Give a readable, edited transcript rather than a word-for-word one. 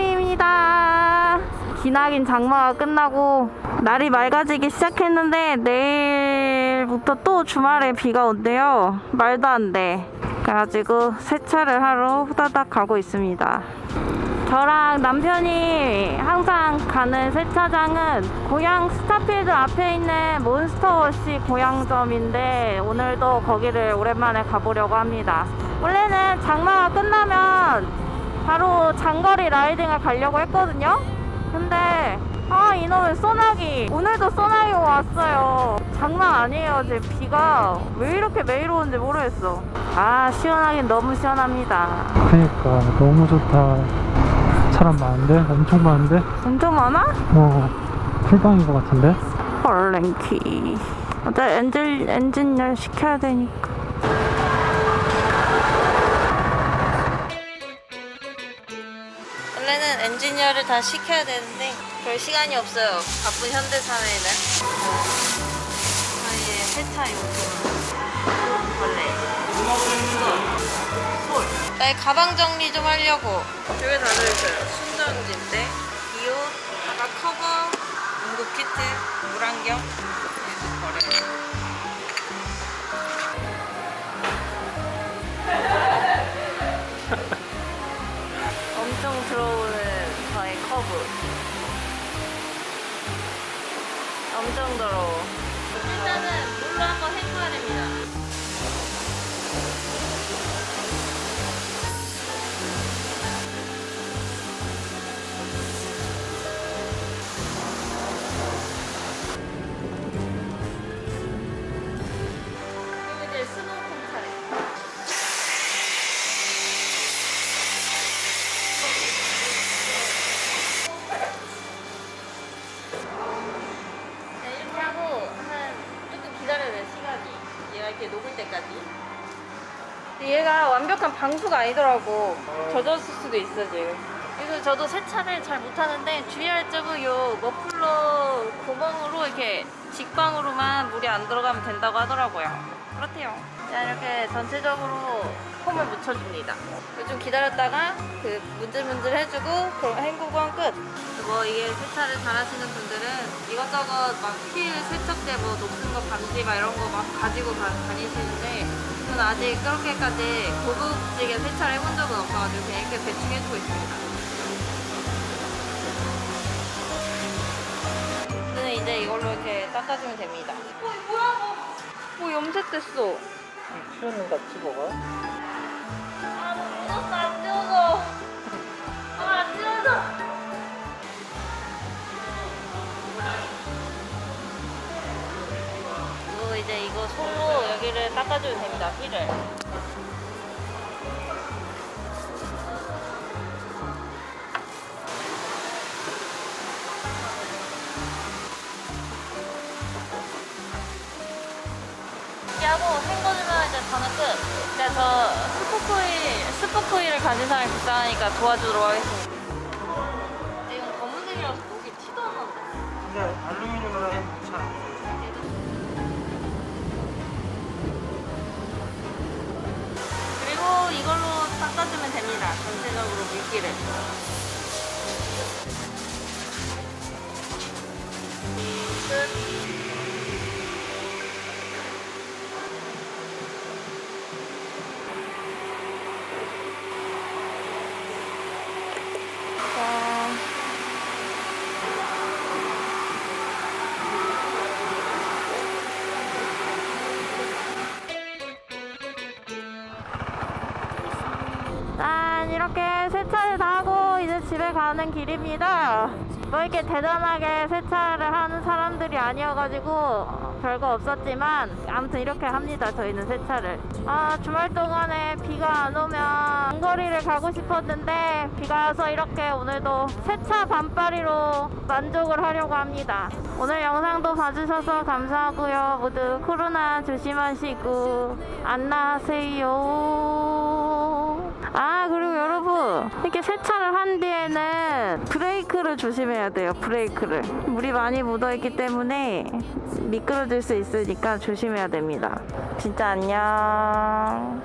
아침입니다. 기나긴 장마가 끝나고 날이 맑아지기 시작했는데 내일부터 또 주말에 비가 온대요. 말도 안 돼. 그래가지고 세차를 하러 후다닥 가고 있습니다. 저랑 남편이 항상 가는 세차장은 고양 스타필드 앞에 있는 몬스터워시 고양점인데 오늘도 거기를 오랜만에 가보려고 합니다. 원래는 장마가 끝나면 바로 장거리 라이딩을 가려고 했거든요. 근데 이놈의 소나기, 오늘도 소나기가 왔어요. 장난 아니에요. 지금 비가 왜 이렇게 매일 오는지 모르겠어. 시원하긴 너무 시원합니다. 그러니까 너무 좋다. 사람 많은데? 엄청 많은데? 엄청 많아? 풀방인 것 같은데? 헐랭키. 어제 엔진열 시켜야 되니까. 원래는 엔진열을 다 시켜야 되는데 별 시간이 없어요. 바쁜 현대 사회는. 저희의 세차 용품. 솔. 나의 가방 정리 좀 하려고. 여기 다 들어있어요. 순정지인데 비옷, 바닥 커버, 응급 키트, 물안경. 그리고 버려요. 엄청 들어오는 저의 커브. 엄청 더러워. 일단은 물로 한번 헹궈야 됩니다. 그리고 이제 스노우폼 차례. 이렇게 하고 조금 기다려야 돼. 시간이 얘가 이렇게 녹을 때까지. 근데 얘가 완벽한 방수가 아니더라고. 젖었을 수도 있어 지금. 그래서 저도 세차를 잘 못하는데 주의할 점은 요 머플러 구멍으로 이렇게 직방으로만 물이 안 들어가면 된다고 하더라고요. 그렇대요. 자, 이렇게 전체적으로 폼을 묻혀줍니다. 좀 기다렸다가 그 문질문질 해주고 그럼 헹구고 끝. 이게 세차를 잘 하시는 분들은 이것저것 막 휠 세척제 녹슨 거 반지 이런 거 막 가지고 다니시는데 저는 아직 그렇게까지 고급지게 세차를 해본 적은 없어가지고 그냥 이렇게 대충 해주고 있습니다. 저는 이제 이걸로 이렇게 닦아주면 됩니다. 뭐야 염색됐어. 수현은 같이 먹어? 묻었어. 안 지워져. 안 지워져. 이제 이거 손으로 여기를 닦아주면 됩니다. 휠을. 이렇게 하고 헹궈주면 이제 저는 끝. 제가 저 스포코일을 가진 사람이 불쌍하니까 도와주도록 하겠습니다. 근데 이건 검은색이라서 목이 티도 안 난다. 근데 알루미늄으로 하면 잘 그리고 이걸로 닦아주면 됩니다. 전체적으로 물기를. 끝. 짠! 이렇게 세차를 다 하고 이제 집에 가는 길입니다. 뭐 이렇게 대단하게 세차를 하는 사람들이 아니어가지고 별거 없었지만 아무튼 이렇게 합니다. 저희는 세차를. 주말 동안에 비가 안 오면 장거리를 가고 싶었는데 비가 와서 이렇게 오늘도 세차 반바리로 만족을 하려고 합니다. 오늘 영상도 봐주셔서 감사하고요. 모두 코로나 조심하시고 안녕하세요. 그리고 여러분 이렇게 세차를 한 뒤에는 브레이크를 조심해야 돼요. 브레이크를. 물이 많이 묻어있기 때문에 미끄러질 수 있으니까 조심해야 됩니다. 진짜 안녕.